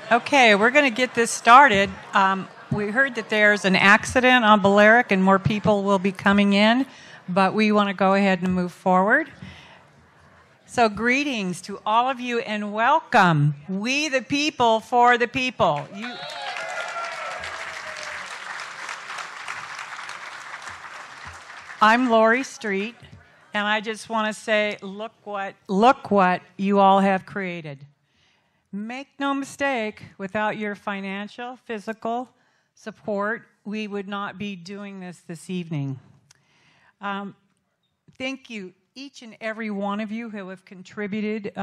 Okay, we're going to get this started. We heard that there's an accident on Balearic and more people will be coming in, but we want to go ahead and move forward. So greetings to all of you and welcome. We the people for the people. I'm Lori Street, and I just want to say, look what you all have created. Make no mistake, without your financial, physical support, we would not be doing this evening. Thank you, each and every one of you who have contributed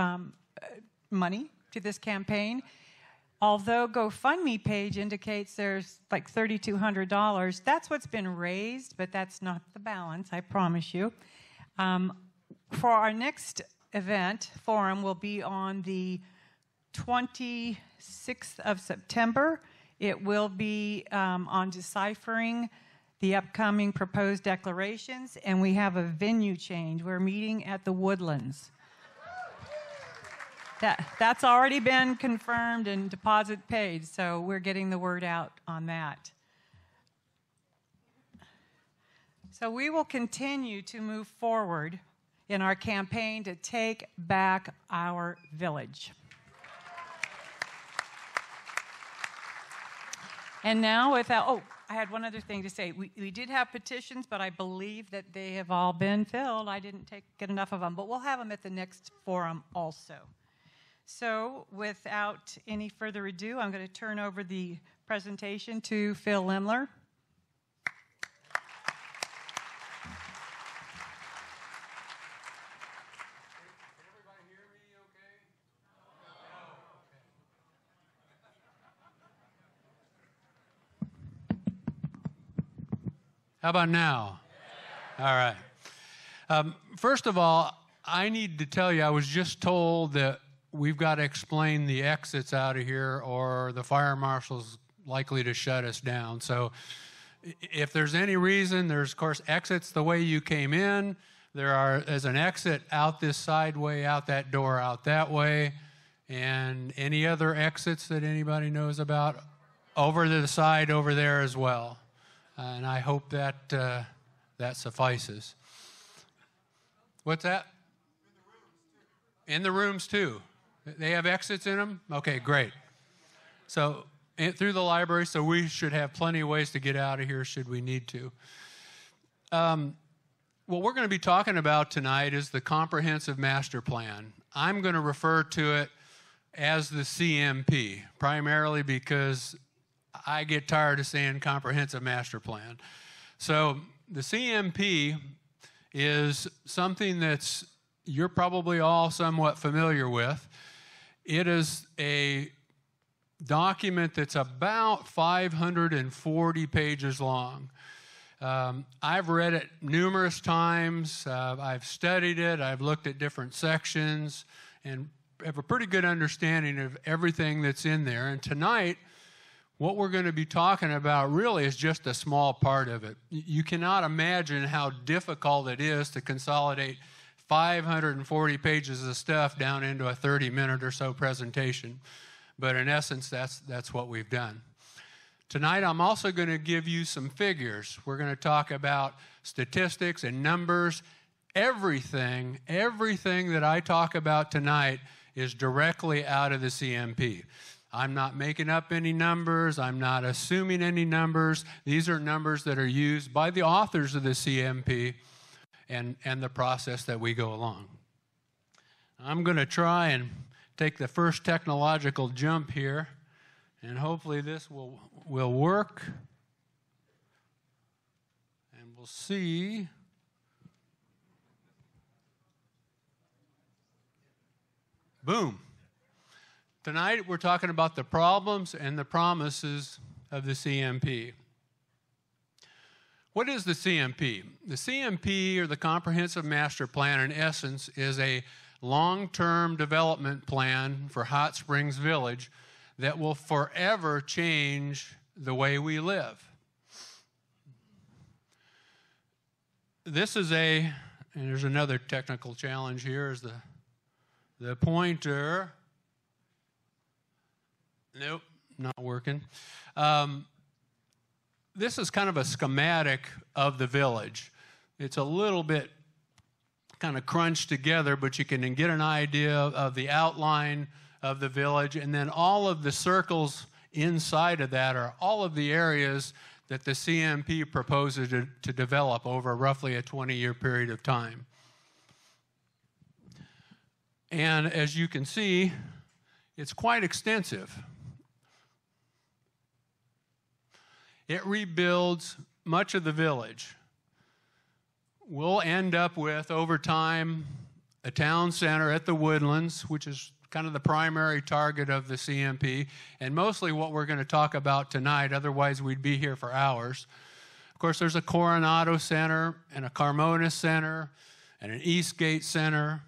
money to this campaign. Although GoFundMe page indicates there's like $3,200, that's what's been raised, but that's not the balance, I promise you. For our next event, forum, will be on the 26th of September. It will be on deciphering the upcoming proposed declarations, and we have a venue change. We're meeting at the Woodlands. That's already been confirmed and deposit paid, so we're getting the word out on that. So we will continue to move forward in our campaign to take back our village. And now I had one other thing to say. We did have petitions, but I believe that they have all been filled. I didn't get enough of them, but we'll have them at the next forum also. So without any further ado, I'm going to turn over the presentation to Phil Lemler. How about now? Yeah. All right. First of all, I need to tell you, I was just told that we've got to explain the exits out of here or the fire marshal's likely to shut us down. So if there's any reason, there's, of course, exits the way you came in. There's an exit out this side way, out that door, out that way. And any other exits that anybody knows about? Over to the side over there as well. And I hope that that suffices. What's that? In the rooms too. They have exits in them? Okay, great. So through the library, so we should have plenty of ways to get out of here should we need to. What we're going to be talking about tonight is the Comprehensive Master Plan. I'm going to refer to it as the CMP, primarily because I get tired of saying Comprehensive Master Plan. So the CMP is something that's you're probably all somewhat familiar with. It is a document that's about 540 pages long. I've read it numerous times. I've studied it. I've looked at different sections and have a pretty good understanding of everything that's in there. And tonight, what we're going to be talking about really is just a small part of it. You cannot imagine how difficult it is to consolidate 540 pages of stuff down into a 30-minute or so presentation. But in essence, that's what we've done. Tonight, I'm also going to give you some figures. We're going to talk about statistics and numbers. Everything that I talk about tonight is directly out of the CMP. I'm not making up any numbers. I'm not assuming any numbers. These are numbers that are used by the authors of the CMP and the process that we go along. I'm going to try and take the first technological jump here, and hopefully this will work. And we'll see. Boom. Tonight, we're talking about the problems and the promises of the CMP. What is the CMP? The CMP, or the Comprehensive Master Plan, in essence, is a long-term development plan for Hot Springs Village that will forever change the way we live. This is and there's another technical challenge here, is the pointer Nope, not working. This is kind of a schematic of the village. It's a little bit kind of crunched together, but you can get an idea of the outline of the village, and then all of the circles inside of that are all of the areas that the CMP proposes to develop over roughly a 20-year period of time. And as you can see, it's quite extensive. It rebuilds much of the village. We'll end up with, over time, a town center at the Woodlands, which is kind of the primary target of the CMP, and mostly what we're going to talk about tonight, otherwise we'd be here for hours. Of course, there's a Coronado Center, and a Carmona Center, and an Eastgate Center,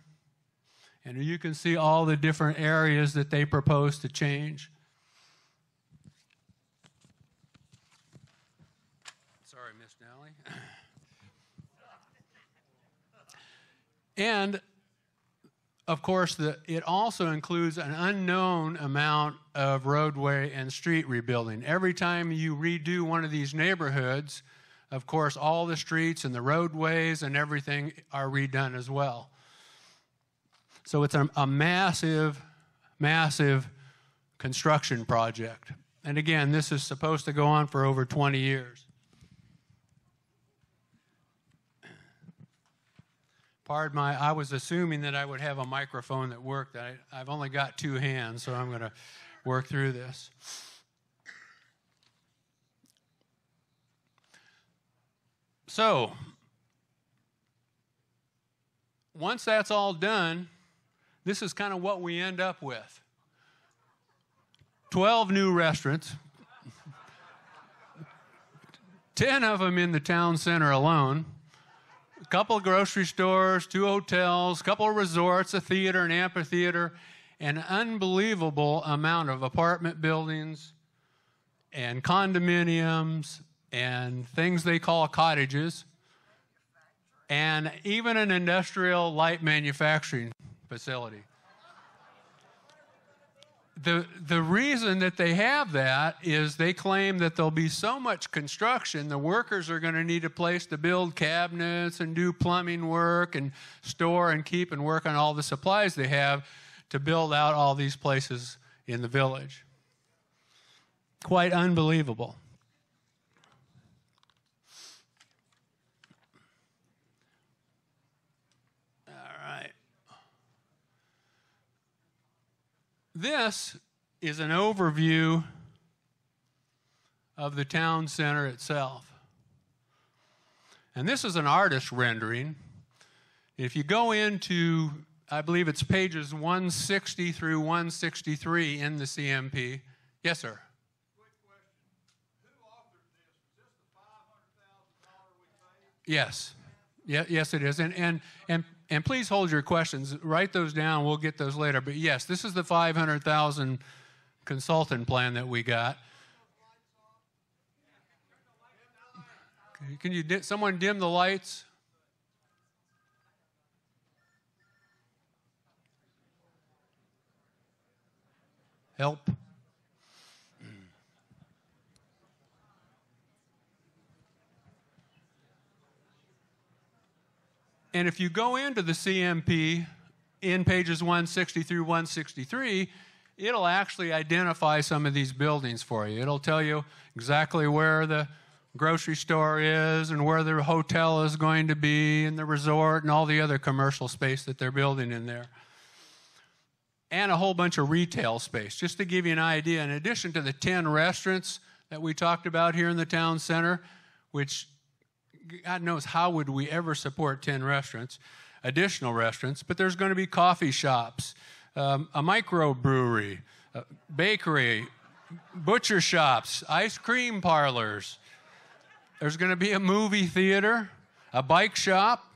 and you can see all the different areas that they propose to change. Sorry, Miss Nally. And, of course, it also includes an unknown amount of roadway and street rebuilding. Every time you redo one of these neighborhoods, of course, all the streets and the roadways and everything are redone as well. So it's a massive, massive construction project. And again, this is supposed to go on for over 20 years. Pardon I was assuming that I would have a microphone that worked. I've only got two hands, so I'm going to work through this. So, once that's all done, this is kind of what we end up with. 12 new restaurants, 10 of them in the town center alone, a couple of grocery stores, 2 hotels, a couple of resorts, a theater, an amphitheater, an unbelievable amount of apartment buildings and condominiums and things they call cottages, and even an industrial light manufacturing facility. The reason that they have that is they claim that there'll be so much construction, the workers are going to need a place to build cabinets and do plumbing work and store and keep and work on all the supplies they have to build out all these places in the village. Quite unbelievable. This is an overview of the town center itself. And this is an artist rendering. If you go into, I believe it's pages 160 through 163 in the CMP. Yes, sir. Quick question. Who authored this? Is this the $500,000 we paid? Yes. Yes, it is. And please hold your questions. Write those down. We'll get those later. But yes, this is the $500,000 consultant plan that we got. Can you someone dim the lights? Help. And if you go into the CMP in pages 160 through 163, it'll actually identify some of these buildings for you. It'll tell you exactly where the grocery store is and where the hotel is going to be and the resort and all the other commercial space that they're building in there. And a whole bunch of retail space. Just to give you an idea, in addition to the 10 restaurants that we talked about here in the town center, which God knows how would we ever support 10 restaurants, additional restaurants, but there's going to be coffee shops, a microbrewery, a bakery, butcher shops, ice cream parlors. There's going to be a movie theater, a bike shop,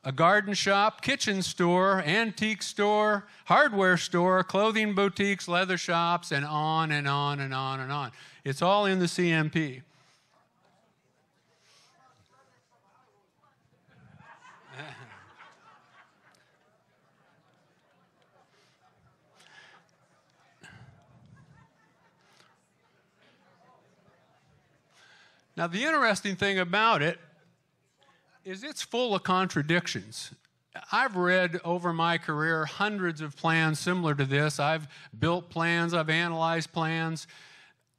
a garden shop, kitchen store, antique store, hardware store, clothing boutiques, leather shops, and on and on and on and on. It's all in the CMP. Now, the interesting thing about it is it's full of contradictions. I've read over my career hundreds of plans similar to this. I've built plans, I've analyzed plans.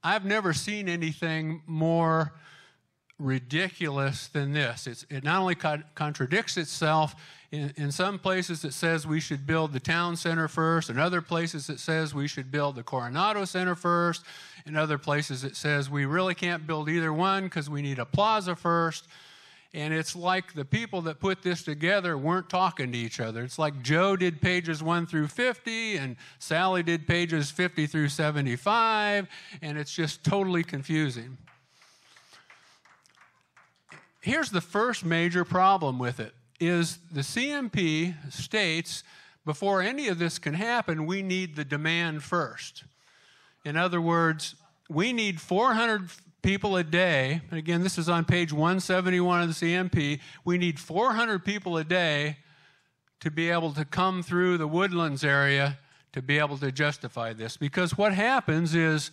I've never seen anything more ridiculous than this. It not only contradicts itself. In some places it says we should build the town center first. In other places it says we should build the Coronado Center first. In other places it says we really can't build either one because we need a plaza first. And it's like the people that put this together weren't talking to each other. It's like Joe did pages 1 through 50 and Sally did pages 50 through 75, and it's just totally confusing. Here's the first major problem with it, is the CMP states before any of this can happen, we need the demand first. In other words, we need 400 people a day, and again, this is on page 171 of the CMP, we need 400 people a day to be able to come through the Woodlands area to be able to justify this. Because what happens is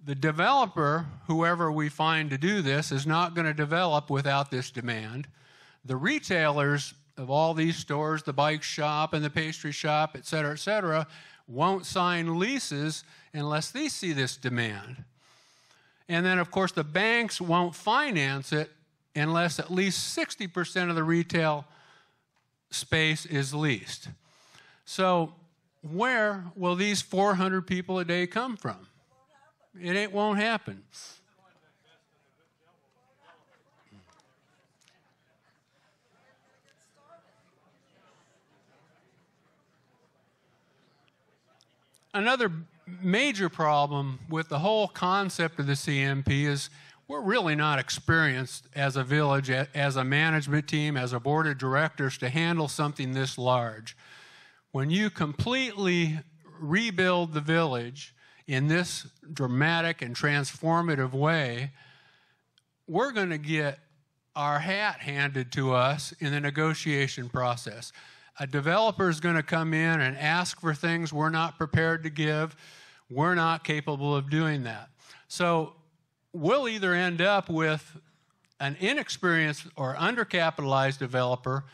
the developer, whoever we find to do this, is not going to develop without this demand. The retailers of all these stores, the bike shop and the pastry shop, et cetera, won't sign leases unless they see this demand. And then, of course, the banks won't finance it unless at least 60% of the retail space is leased. So where will these 400 people a day come from? It won't happen. Another major problem with the whole concept of the CMP is we're really not experienced as a village, as a management team, as a board of directors to handle something this large. When you completely rebuild the village in this dramatic and transformative way, we're going to get our hat handed to us in the negotiation process. A developer is going to come in and ask for things we're not prepared to give. We're not capable of doing that. So we'll either end up with an inexperienced or undercapitalized developer,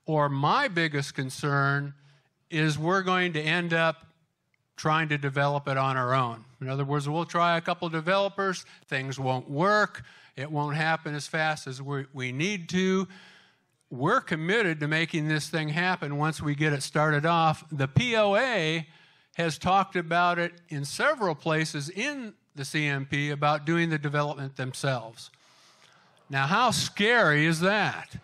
or my biggest concern is we're going to end up trying to develop it on our own. In other words, we'll try a couple of developers, things won't work, it won't happen as fast as we need to. We're committed to making this thing happen once we get it started off. The POA has talked about it in several places in the CMP about doing the development themselves. Now, how scary is that?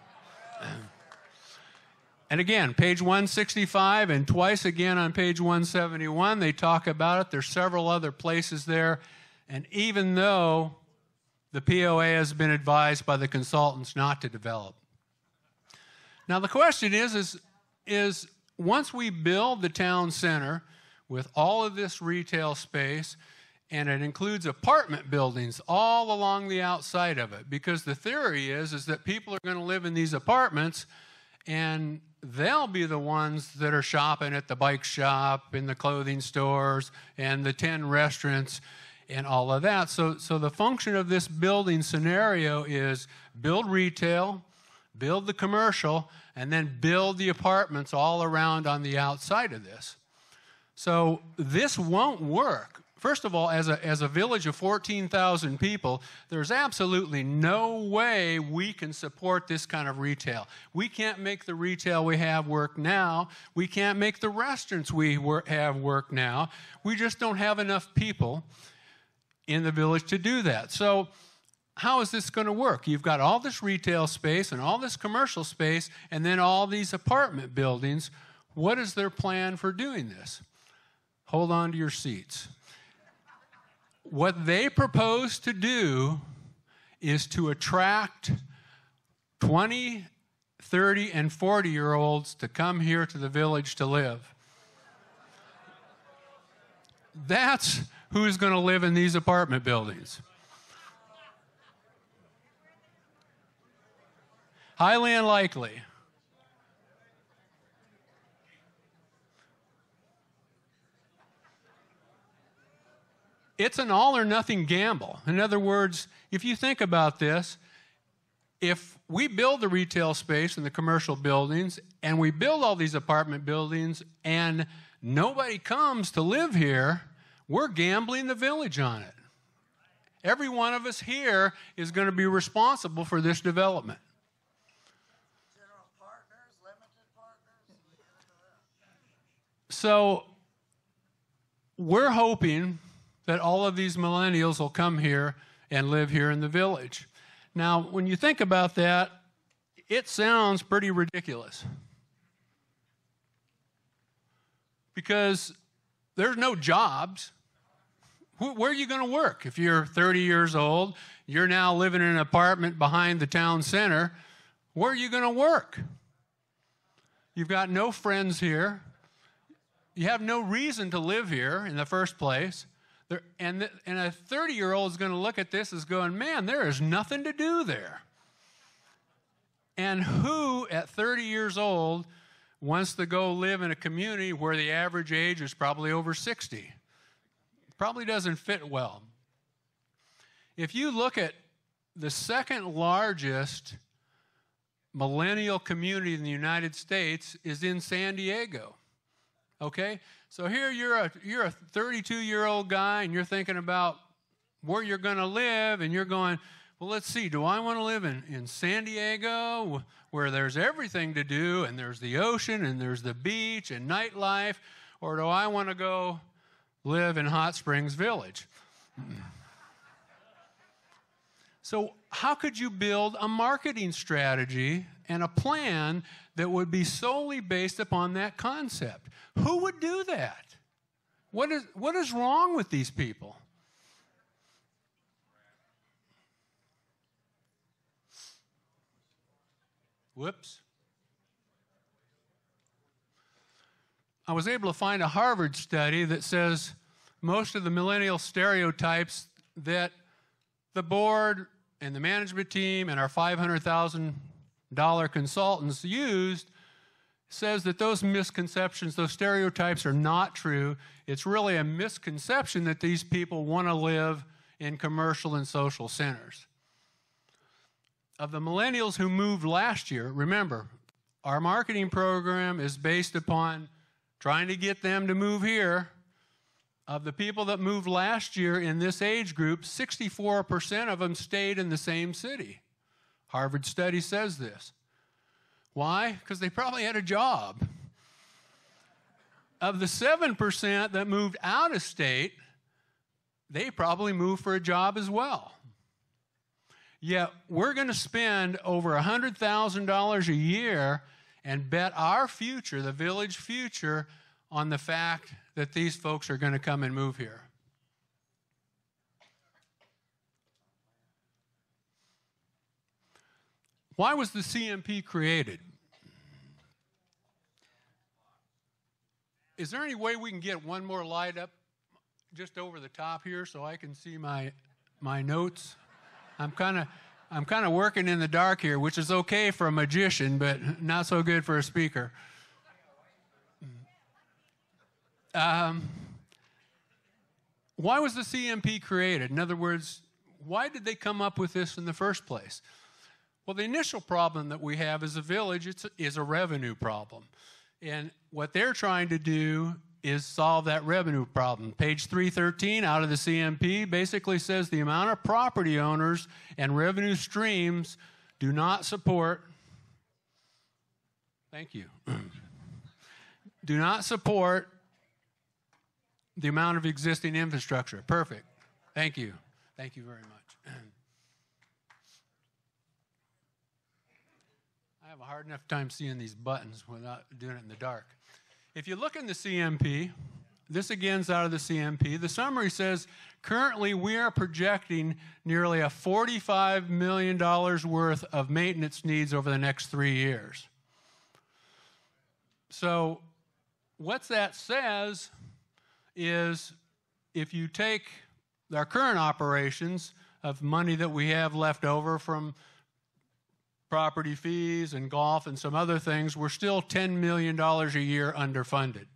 And again, page 165 and twice again on page 171, they talk about it. There's several other places there. And even though the POA has been advised by the consultants not to develop. Now, the question is once we build the town center with all of this retail space, and it includes apartment buildings all along the outside of it, because the theory is that people are going to live in these apartments, and they'll be the ones that are shopping at the bike shop, in the clothing stores, and the 10 restaurants, and all of that. So the function of this building scenario is build retail, build the commercial, and then build the apartments all around on the outside of this. So this won't work. First of all, as a village of 14,000 people, there's absolutely no way we can support this kind of retail. We can't make the retail we have work now. We can't make the restaurants we have work now. We just don't have enough people in the village to do that. So how is this going to work? You've got all this retail space and all this commercial space and then all these apartment buildings. What is their plan for doing this? Hold on to your seats. What they propose to do is to attract 20, 30, and 40-year-olds to come here to the village to live. That's who's going to live in these apartment buildings. Highly unlikely. it's an all or nothing gamble. In other words, if you think about this, if we build the retail space and the commercial buildings, and we build all these apartment buildings, and nobody comes to live here, we're gambling the village on it. Every one of us here is going to be responsible for this development. General partners, limited partners. So we're hoping that all of these millennials will come here and live here in the village. Now, when you think about that, it sounds pretty ridiculous. Because there's no jobs. Where are you going to work? If you're 30 years old, you're now living in an apartment behind the town center, where are you going to work? You've got no friends here. You have no reason to live here in the first place. And a 30-year-old is going to look at this as going, man, there is nothing to do there. And who at 30 years old wants to go live in a community where the average age is probably over 60? Probably doesn't fit well. If you look at the second largest millennial community in the United States is in San Diego. Okay? So here you're a 32-year-old guy and you're thinking about where you're going to live, and you're going, well, let's see, do I want to live in San Diego where there's everything to do and there's the ocean and there's the beach and nightlife, or do I want to go live in Hot Springs Village? So how could you build a marketing strategy and a plan that would be solely based upon that concept? Who would do that? What is wrong with these people? Whoops. I was able to find a Harvard study that says most of the millennial stereotypes that the board and the management team and our $500,000 consultants used says that those misconceptions, those stereotypes are not true. It's really a misconception that these people want to live in commercial and social centers. Of the millennials who moved last year, remember, our marketing program is based upon trying to get them to move here. Of the people that moved last year in this age group, 64% of them stayed in the same city. Harvard study says this. Why? Because they probably had a job. Of the 7% that moved out of state, they probably moved for a job as well. Yet we're going to spend over $100,000 a year and bet our future, the village future, on the fact that these folks are going to come and move here. Why was the CMP created? Is there any way we can get one more light up just over the top here so I can see my notes? I'm kind of working in the dark here, which is okay for a magician, but not so good for a speaker. Why was the CMP created? In other words, why did they come up with this in the first place? Well, the initial problem that we have as a village is a revenue problem. And what they're trying to do is solve that revenue problem. Page 313 out of the CMP basically says the amount of property owners and revenue streams do not support, thank you, do not support the amount of existing infrastructure. Perfect. Thank you. Thank you very much. I have a hard enough time seeing these buttons without doing it in the dark. If you look in the CMP, this again's out of the CMP. The summary says, currently we are projecting nearly a $45 million worth of maintenance needs over the next 3 years. So what that says is if you take our current operations of money that we have left over from property fees and golf and some other things, we're still $10 million a year underfunded.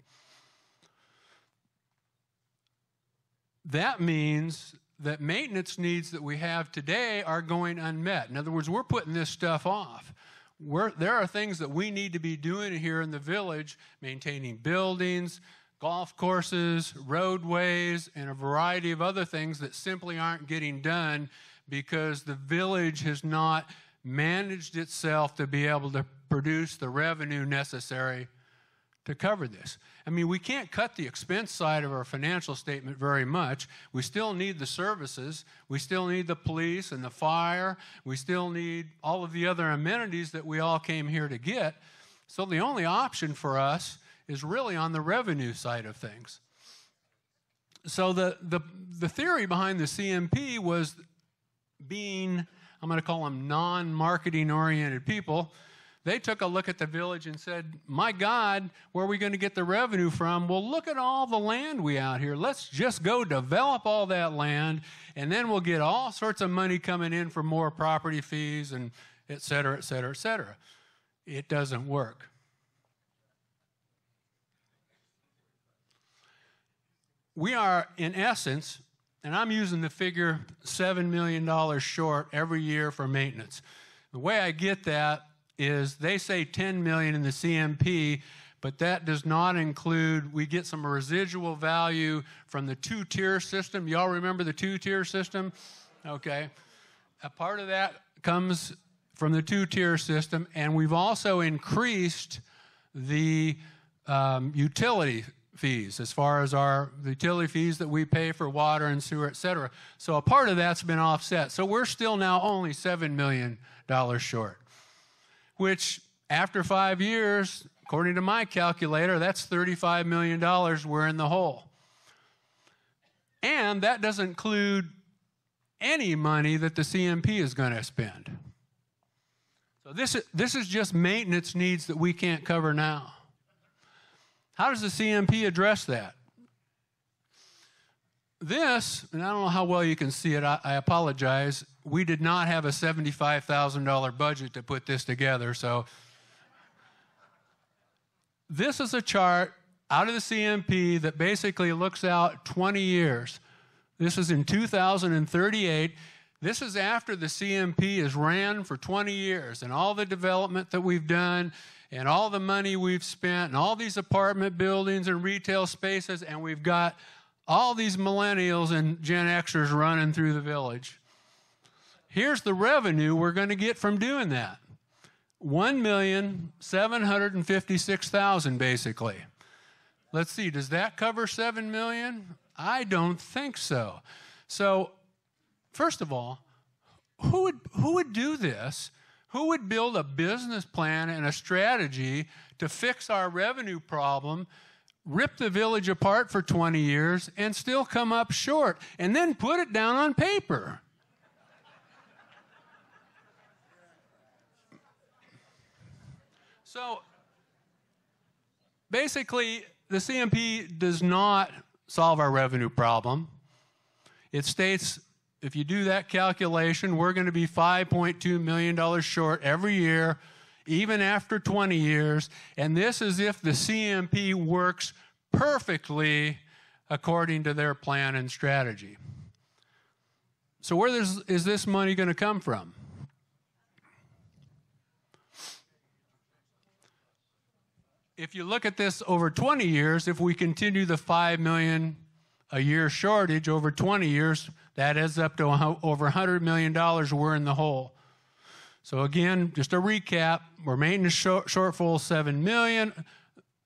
that means that maintenance needs that we have today are going unmet. In other words, we're putting this stuff off. There are things that we need to be doing here in the village, maintaining buildings, golf courses, roadways, and a variety of other things that simply aren't getting done because the village has not managed itself to be able to produce the revenue necessary to cover this. I mean, we can't cut the expense side of our financial statement very much. We still need the services. We still need the police and the fire. We still need all of the other amenities that we all came here to get. So the only option for us is really on the revenue side of things. So the theory behind the CMP was being, I'm going to call them non-marketing oriented people. They took a look at the village and said, my God, where are we going to get the revenue from? Well, look at all the land we out here. Let's just go develop all that land, and then we'll get all sorts of money coming in for more property fees and et cetera, et cetera, et cetera. It doesn't work. We are, in essence, and I'm using the figure $7 million short every year for maintenance. The way I get that is they say $10 million in the CMP, but that does not include, we get some residual value from the two-tier system. Y'all remember the two-tier system? Okay. A part of that comes from the two-tier system, and we've also increased the utility fees as far as the utility fees that we pay for water and sewer, et cetera. So a part of that's been offset. So we're still now only $7 million short, which after 5 years, according to my calculator, that's $35 million we're in the hole. And that doesn't include any money that the CMP is going to spend. So this is just maintenance needs that we can't cover now. How does the CMP address that? This, and I don't know how well you can see it, I apologize, we did not have a $75,000 budget to put this together, so this is a chart out of the CMP that basically looks out 20 years. This is in 2038. This is after the CMP is ran for 20 years and all the development that we've done and all the money we've spent and all these apartment buildings and retail spaces, and we've got all these millennials and Gen Xers running through the village. Here's the revenue we're going to get from doing that. $1,756,000 basically. Let's see, does that cover $7 million? I don't think so. So, first of all, who would do this? Who would build a business plan and a strategy to fix our revenue problem, rip the village apart for 20 years, and still come up short, and then put it down on paper? So, basically, the CMP does not solve our revenue problem. It states, if you do that calculation, we're going to be $5.2 million short every year, even after 20 years, and this is if the CMP works perfectly according to their plan and strategy. So where is this money going to come from? If you look at this over 20 years, if we continue the $5 million a year shortage over 20 years, that adds up to over $100 million we're in the hole. So again, just a recap, we're maintenance shortfall $7 million.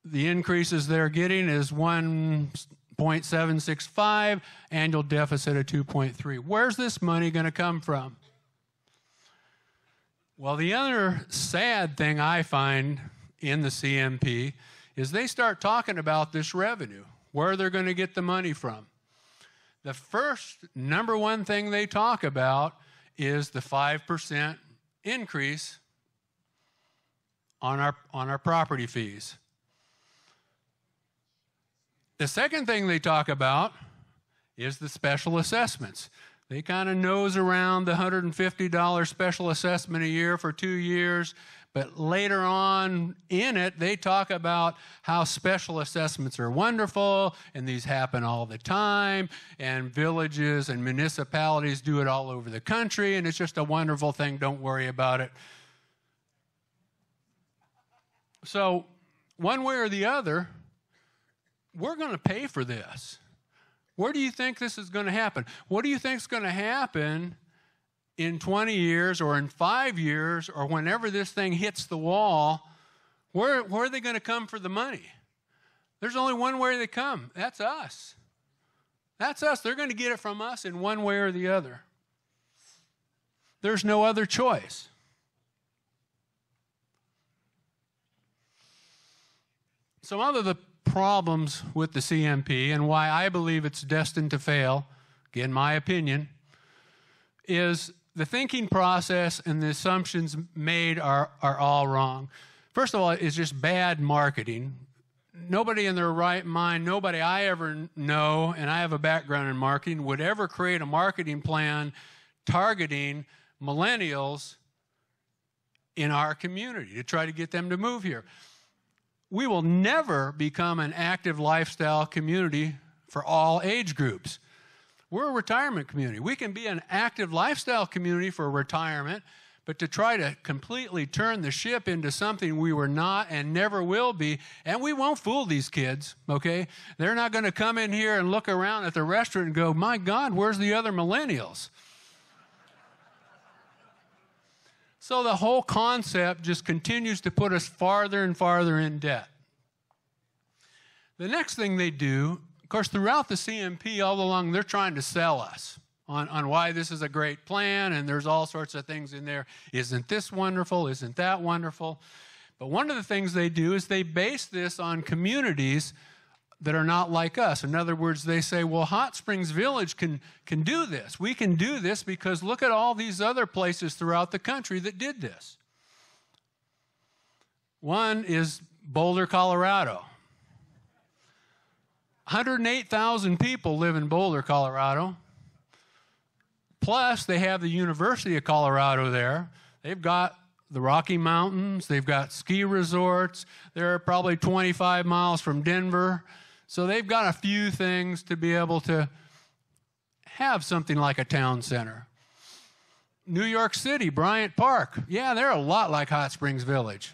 The increases they're getting is 1.765, annual deficit of 2.3. Where's this money going to come from? Well, the other sad thing I find in the CMP is they start talking about this revenue, where they're going to get the money from. The first number one thing they talk about is the 5% increase on our property fees. The second thing they talk about is the special assessments. They kind of nose around the $150 special assessment a year for 2 years, but later on in it, they talk about how special assessments are wonderful, and these happen all the time, and villages and municipalities do it all over the country, and it's just a wonderful thing. Don't worry about it. So one way or the other, we're going to pay for this. Where do you think this is going to happen? What do you think is going to happen in 20 years or in 5 years or whenever this thing hits the wall? Where are they going to come for the money? There's only one way they come. That's us. That's us. They're going to get it from us in one way or the other. There's no other choice. Some of the problems with the CMP and why I believe it's destined to fail, again, my opinion, is the thinking process and the assumptions made are all wrong. First of all, it's just bad marketing. Nobody in their right mind, nobody I ever know, and I have a background in marketing, would ever create a marketing plan targeting millennials in our community to try to get them to move here. We will never become an active lifestyle community for all age groups. We're a retirement community. We can be an active lifestyle community for retirement, but to try to completely turn the ship into something we were not and never will be, and we won't fool these kids, okay? They're not going to come in here and look around at the restaurant and go, my God, where's the other millennials? So the whole concept just continues to put us farther and farther in debt. The next thing they do, of course, throughout the CMP all along, they're trying to sell us on why this is a great plan, and there's all sorts of things in there. Isn't this wonderful? Isn't that wonderful? But one of the things they do is they base this on communities that are not like us. In other words, they say, well, Hot Springs Village can do this. We can do this because look at all these other places throughout the country that did this. One is Boulder, Colorado. 108,000 people live in Boulder, Colorado. Plus, they have the University of Colorado there. They've got the Rocky Mountains. They've got ski resorts. They're probably 25 miles from Denver. So they've got a few things to be able to have something like a town center. New York City, Bryant Park. Yeah, they're a lot like Hot Springs Village.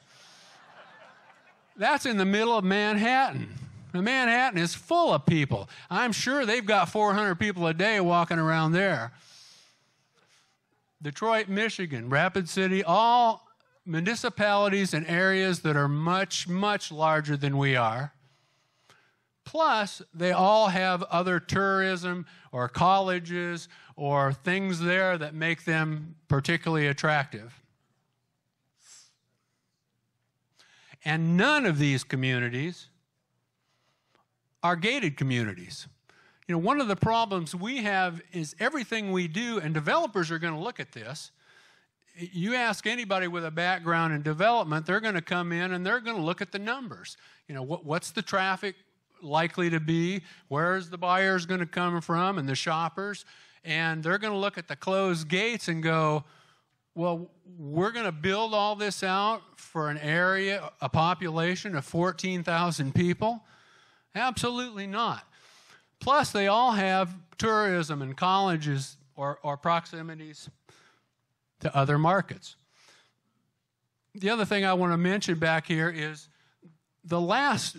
That's in the middle of Manhattan. Manhattan is full of people. I'm sure they've got 400 people a day walking around there. Detroit, Michigan, Rapid City, all municipalities and areas that are much, much larger than we are. Plus, they all have other tourism or colleges or things there that make them particularly attractive. And none of these communities are gated communities. You know, one of the problems we have is everything we do, and developers are going to look at this. You ask anybody with a background in development, they're going to come in and they're going to look at the numbers. You know, what's the traffic likely to be? Where is the buyers going to come from and the shoppers? And they're going to look at the closed gates and go, well, we're going to build all this out for an area, a population of 14,000 people? Absolutely not. Plus, they all have tourism and colleges or proximities to other markets. The other thing I want to mention back here is the last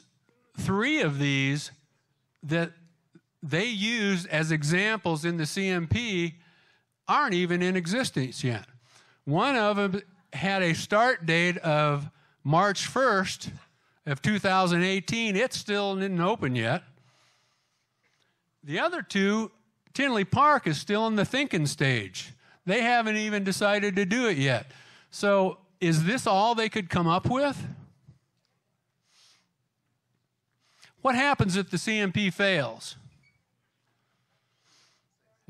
3 of these that they use as examples in the CMP aren't even in existence yet. One of them had a start date of March 1st of 2018. It still didn't open yet. The other 2, Tinley Park is still in the thinking stage. They haven't even decided to do it yet. So is this all they could come up with? What happens if the CMP fails?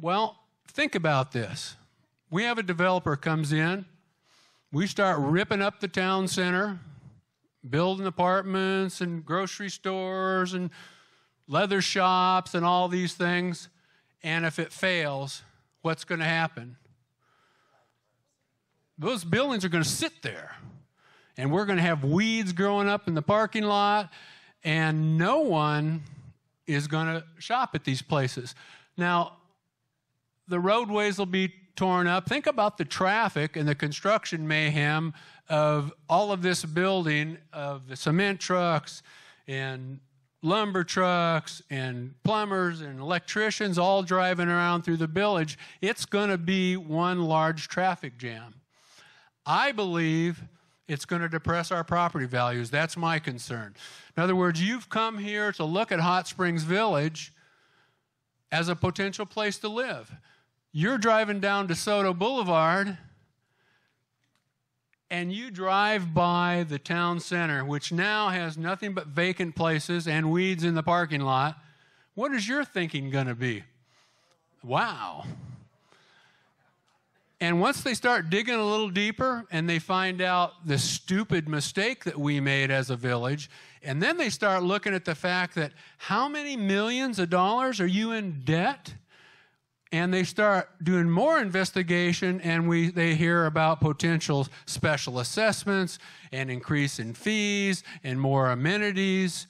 Well, think about this. We have a developer comes in. We start ripping up the town center, building apartments and grocery stores and leather shops and all these things. And if it fails, what's going to happen? Those buildings are going to sit there, and we're going to have weeds growing up in the parking lot, and no one is going to shop at these places. Now, the roadways will be torn up. Think about the traffic and the construction mayhem of all of this building, of the cement trucks and lumber trucks and plumbers and electricians all driving around through the village. It's going to be one large traffic jam. I believe it's going to depress our property values. That's my concern. In other words, you've come here to look at Hot Springs Village as a potential place to live. You're driving down DeSoto Boulevard, and you drive by the town center, which now has nothing but vacant places and weeds in the parking lot. What is your thinking going to be? Wow. And once they start digging a little deeper and they find out the stupid mistake that we made as a village, and then they start looking at the fact that how many millions of dollars are you in debt? And they start doing more investigation, and they hear about potential special assessments and increase in fees and more amenities.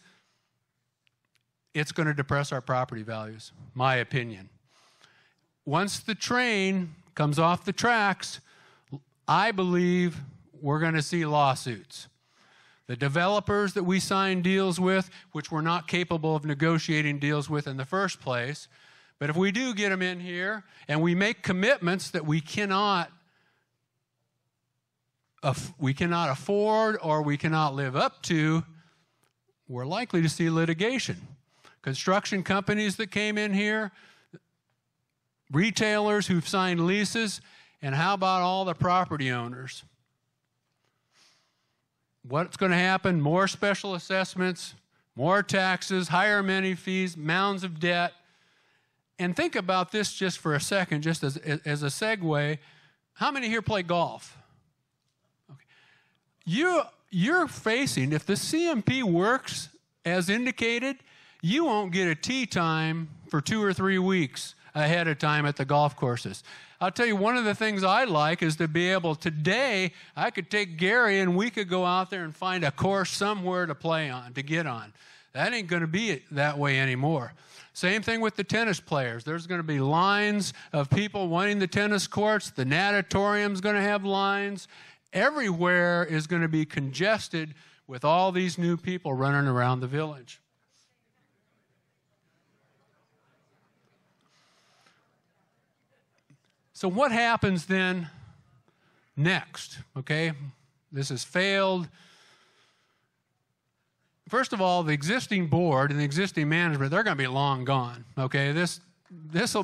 It's going to depress our property values, my opinion. Once the train comes off the tracks, I believe we're going to see lawsuits. The developers that we signed deals with, which we're not capable of negotiating deals with in the first place, but if we do get them in here and we make commitments that we cannot afford or we cannot live up to, we're likely to see litigation. Construction companies that came in here, retailers who've signed leases, and how about all the property owners? What's going to happen? More special assessments, more taxes, higher amenity fees, mounds of debt. And think about this just for a second, just as a segue. How many here play golf? Okay. You're facing, if the CMP works as indicated, you won't get a tee time for 2 or 3 weeks ahead of time at the golf courses. I'll tell you, one of the things I like is to be able, today, I could take Gary and we could go out there and find a course somewhere to play on, to get on. That ain't going to be that way anymore. Same thing with the tennis players. There's going to be lines of people wanting the tennis courts. The natatorium's going to have lines. Everywhere is going to be congested with all these new people running around the village. So what happens then next? Okay, this has failed. First of all, the existing board and the existing management, they're going to be long gone. Okay, this will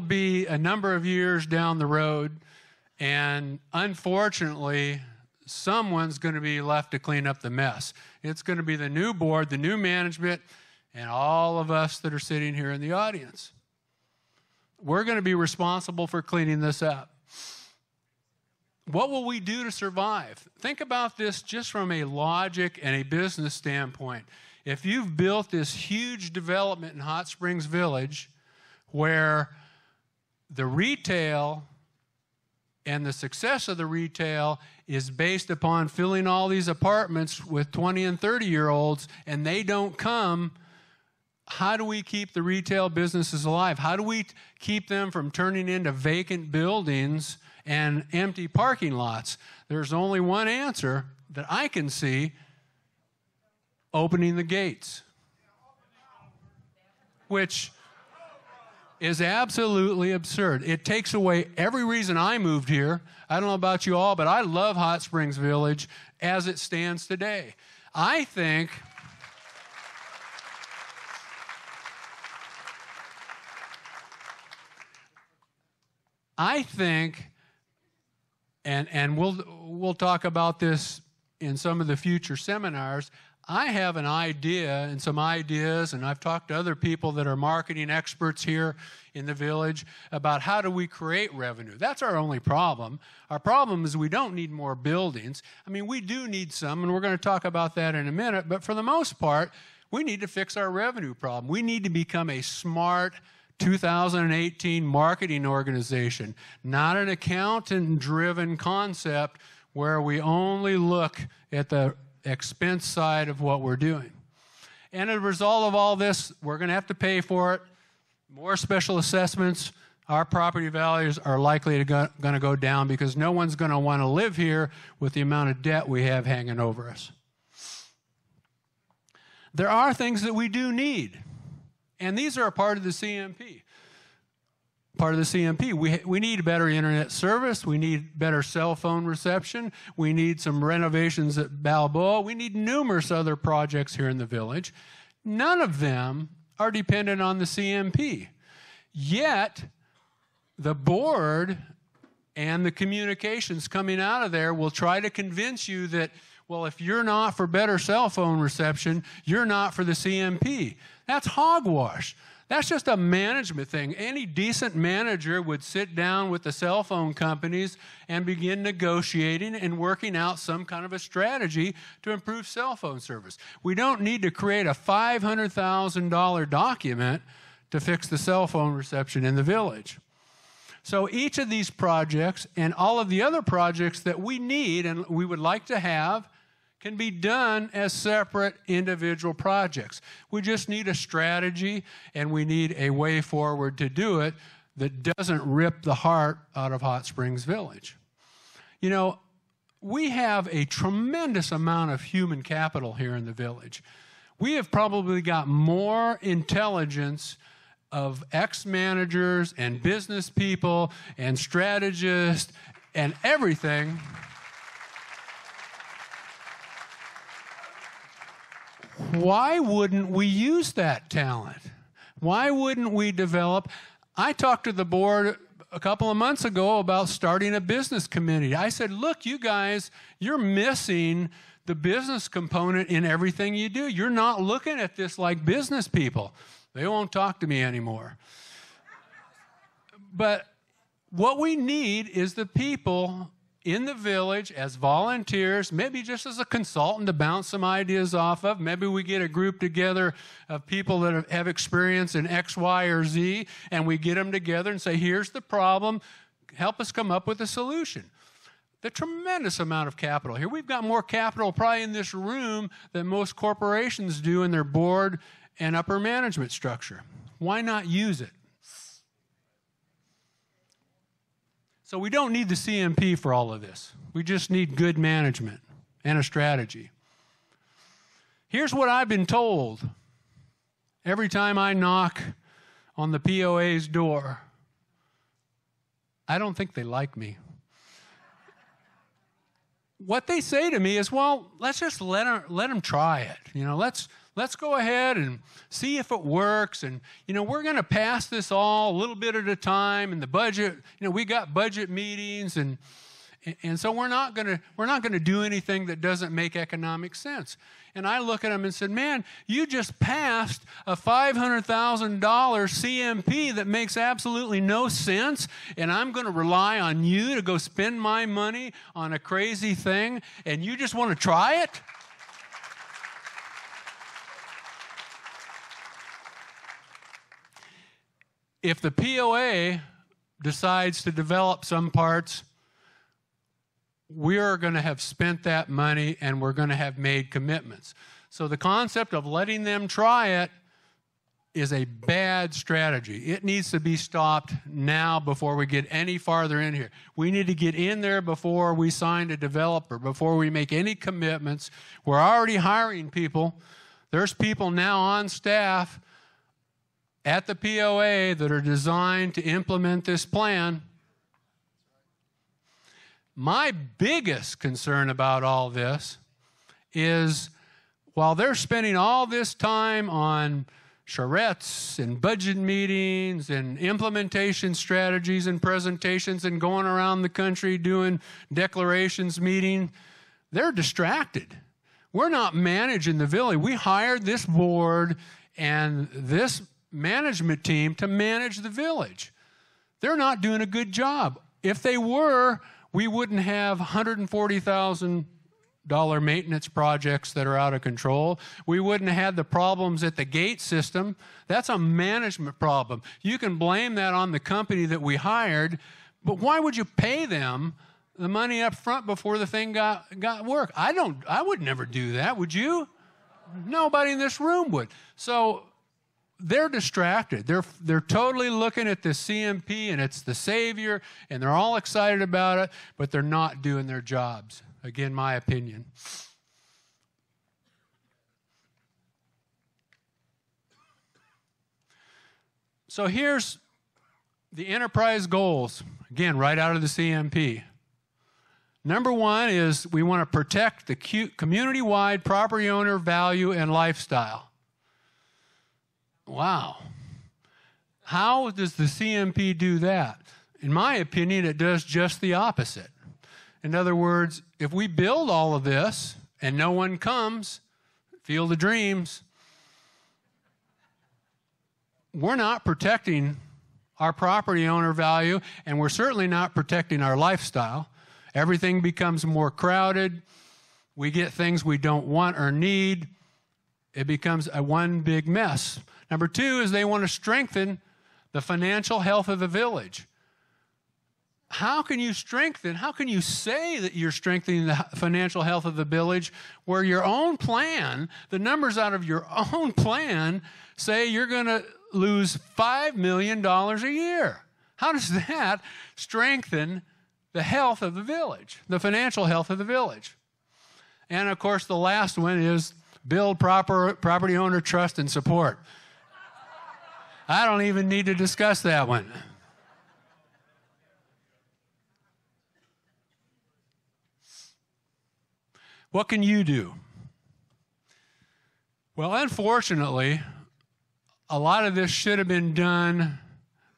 be a number of years down the road, and unfortunately, someone's going to be left to clean up the mess. It's going to be the new board, the new management, and all of us that are sitting here in the audience. We're going to be responsible for cleaning this up. What will we do to survive? Think about this just from a logic and a business standpoint. If you've built this huge development in Hot Springs Village where the retail and the success of the retail is based upon filling all these apartments with 20 and 30-year-olds, and they don't come, how do we keep the retail businesses alive? How do we keep them from turning into vacant buildings and empty parking lots? There's only one answer that I can see: opening the gates, which is absolutely absurd. It takes away every reason I moved here. I don't know about you all, but I love Hot Springs Village as it stands today. I think and we'll talk about this in some of the future seminars, I have an idea and some ideas, and I've talked to other people that are marketing experts here in the village about how do we create revenue. That's our only problem. Our problem is we don't need more buildings. I mean, we do need some, and we're going to talk about that in a minute, but for the most part, we need to fix our revenue problem. We need to become a smart 2018 marketing organization, not an accountant-driven concept where we only look at the expense side of what we're doing. And as a result of all this, we're going to have to pay for it. More special assessments. Our property values are likely going to go down because no one's going to want to live here with the amount of debt we have hanging over us. There are things that we do need, and these are a part of the CMP. Part of the CMP. We need better internet service. We need better cell phone reception. We need some renovations at Balboa. We need numerous other projects here in the village. None of them are dependent on the CMP. Yet, the board and the communications coming out of there will try to convince you that, well, if you're not for better cell phone reception, you're not for the CMP. That's hogwash. That's just a management thing. Any decent manager would sit down with the cell phone companies and begin negotiating and working out some kind of a strategy to improve cell phone service. We don't need to create a $500,000 document to fix the cell phone reception in the village. So each of these projects and all of the other projects that we need and we would like to have can be done as separate individual projects. We just need a strategy and we need a way forward to do it that doesn't rip the heart out of Hot Springs Village. You know, we have a tremendous amount of human capital here in the village. We have probably got more intelligence of ex-managers and business people and strategists and everything. Why wouldn't we use that talent? Why wouldn't we develop? I talked to the board a couple of months ago about starting a business committee. I said, look, you guys, you're missing the business component in everything you do. You're not looking at this like business people. They won't talk to me anymore. But what we need is the people in the village as volunteers, maybe just as a consultant to bounce some ideas off of. Maybe we get a group together of people that have experience in X, Y, or Z, and we get them together and say, here's the problem. Help us come up with a solution. The tremendous amount of capital here. We've got more capital probably in this room than most corporations do in their board and upper management structure. Why not use it? So we don't need the CMP for all of this. We just need good management and a strategy. Here's what I've been told every time I knock on the POA's door. I don't think they like me. What they say to me is, well, let's just let them try it. You know, let's go ahead and see if it works. And, you know, we're going to pass this all a little bit at a time. And the budget, you know, we got budget meetings. And so we're not going to do anything that doesn't make economic sense. And I look at them and said, man, you just passed a $500,000 CMP that makes absolutely no sense. And I'm going to rely on you to go spend my money on a crazy thing. And you just want to try it? If the POA decides to develop some parts, we're going to have spent that money and we're going to have made commitments. So the concept of letting them try it is a bad strategy. It needs to be stopped now before we get any farther in here. We need to get in there before we sign a developer, before we make any commitments. We're already hiring people. There's people now on staff at the POA that are designed to implement this plan. My biggest concern about all this is while they're spending all this time on charrettes and budget meetings and implementation strategies and presentations and going around the country doing declarations meeting, they're distracted. We're not managing the village. We hired this board and this management team to manage the village. They're not doing a good job. If they were, we wouldn't have $140,000 maintenance projects that are out of control. We wouldn't have had the problems at the gate system. That's a management problem. You can blame that on the company that we hired, but why would you pay them the money up front before the thing got work? I would never do that, would you? Nobody in this room would. So they're distracted. They're totally looking at the CMP and it's the savior, and they're all excited about it, but they're not doing their jobs. Again, my opinion. So here's the enterprise goals, again, right out of the CMP. Number one is we want to protect the community-wide property owner value and lifestyle. Wow. How does the CMP do that? In my opinion, it does just the opposite. In other words, if we build all of this and no one comes, Field of Dreams, we're not protecting our property owner value, and we're certainly not protecting our lifestyle. Everything becomes more crowded. We get things we don't want or need. It becomes a one big mess. Number two is they want to strengthen the financial health of the village. How can you say that you're strengthening the financial health of the village where your own plan, the numbers out of your own plan say you're going to lose $5 million a year? How does that strengthen the health of the village, the financial health of the village? And of course, the last one is build property owner trust and support. I don't even need to discuss that one. What can you do? Well, unfortunately, a lot of this should have been done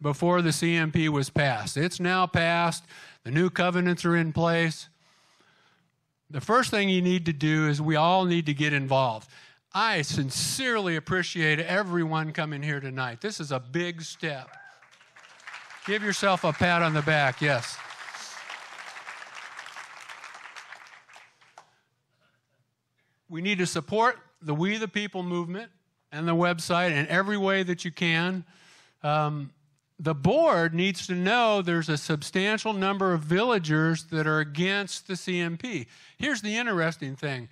before the CMP was passed. It's now passed. The new covenants are in place. The first thing you need to do is we all need to get involved. I sincerely appreciate everyone coming here tonight. This is a big step. Give yourself a pat on the back, yes. We need to support the We the People movement and the website in every way that you can. The board needs to know there's a substantial number of villagers that are against the CMP. Here's the interesting thing.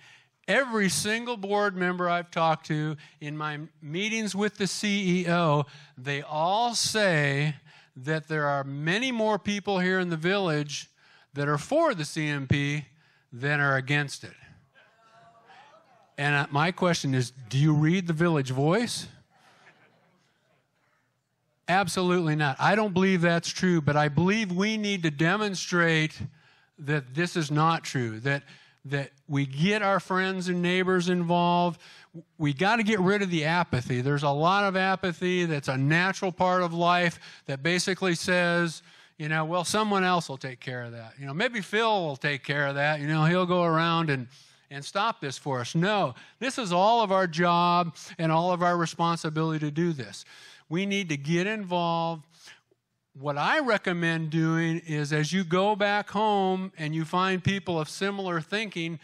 Every single board member I've talked to in my meetings with the CEO, they all say that there are many more people here in the village that are for the CMP than are against it. And my question is, do you read the Village Voice? Absolutely not. I don't believe that's true, but I believe we need to demonstrate that this is not true, that we get our friends and neighbors involved. We got to get rid of the apathy. There's a lot of apathy that's a natural part of life that basically says, well, someone else will take care of that. Maybe Phil will take care of that. He'll go around and stop this for us. No, this is all of our job and all of our responsibility to do this. We need to get involved. What I recommend doing is as you go back home and you find people of similar thinking,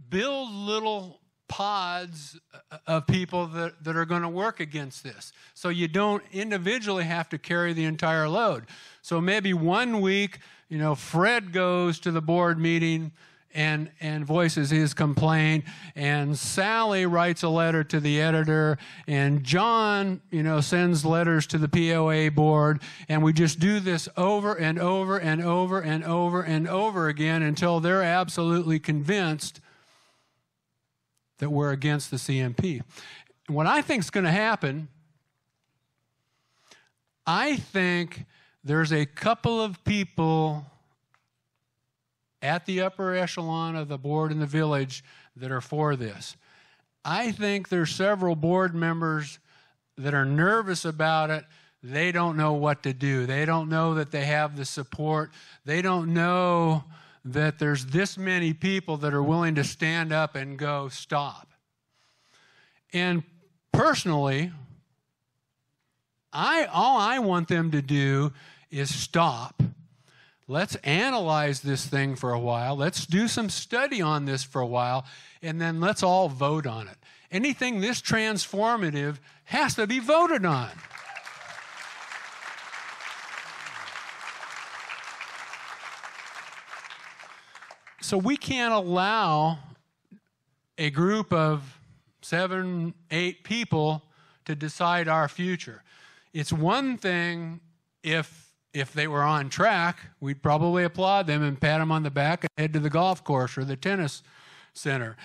build little pods of people that are going to work against this. So you don't individually have to carry the entire load. So maybe one week, Fred goes to the board meeting and voices his complaint, and Sally writes a letter to the editor, and John, sends letters to the POA board, and we just do this over and over and over and over and over again until they're absolutely convinced that we're against the CMP. And what I think is going to happen, I think there's a couple of people at the upper echelon of the board in the village that are for this. I think there's several board members that are nervous about it. They don't know what to do. They don't know that they have the support. They don't know that there's this many people that are willing to stand up and go, stop. And personally, all I want them to do is stop. Let's analyze this thing for a while. Let's do some study on this for a while, and then let's all vote on it. Anything this transformative has to be voted on. So we can't allow a group of 7, 8 people to decide our future. It's one thing if they were on track, we'd probably applaud them and pat them on the back and head to the golf course or the tennis center.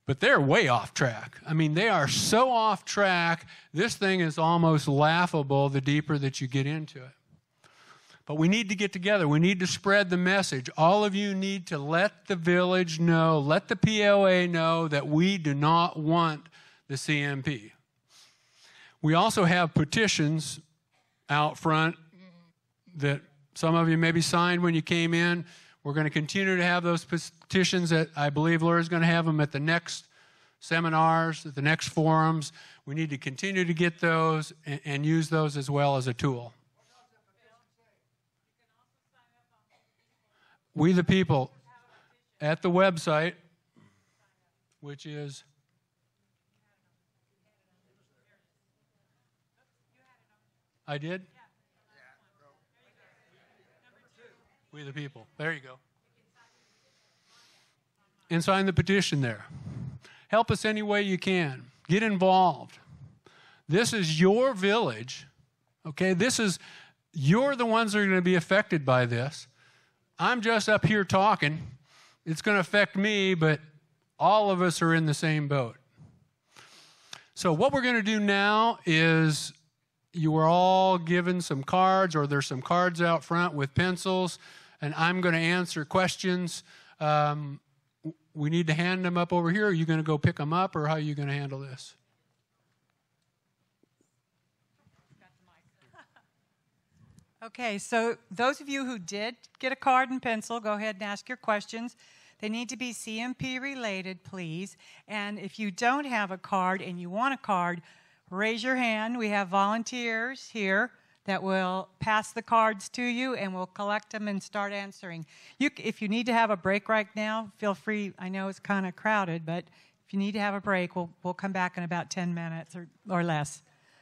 But they're way off track. I mean, they are so off track, this thing is almost laughable the deeper that you get into it. But we need to get together. We need to spread the message. All of you need to let the village know, let the POA know that we do not want the CMP. We also have petitions out front that some of you maybe signed when you came in. We're going to continue to have those petitions. That I believe Laura's going to have them at the next seminars, at the next forums. We need to continue to get those and use those as well as a tool. We the People at the website, which is I did? We the People. There you go. And sign the petition there. Help us any way you can. Get involved. This is your village, okay? You're the ones that are going to be affected by this. I'm just up here talking. It's going to affect me, but all of us are in the same boat. So what we're going to do now is you were all given some cards, or there's some cards out front with pencils, and I'm going to answer questions. We need to hand them up over here. Are you going to go pick them up, or how are you going to handle this? Okay, so those of you who did get a card and pencil, go ahead and ask your questions. They need to be CMP related, please. And if you don't have a card and you want a card, raise your hand. We have volunteers here that will pass the cards to you, and we'll collect them and start answering. If you need to have a break right now, feel free. I know it's kind of crowded, but if you need to have a break, we'll come back in about 10 minutes or less.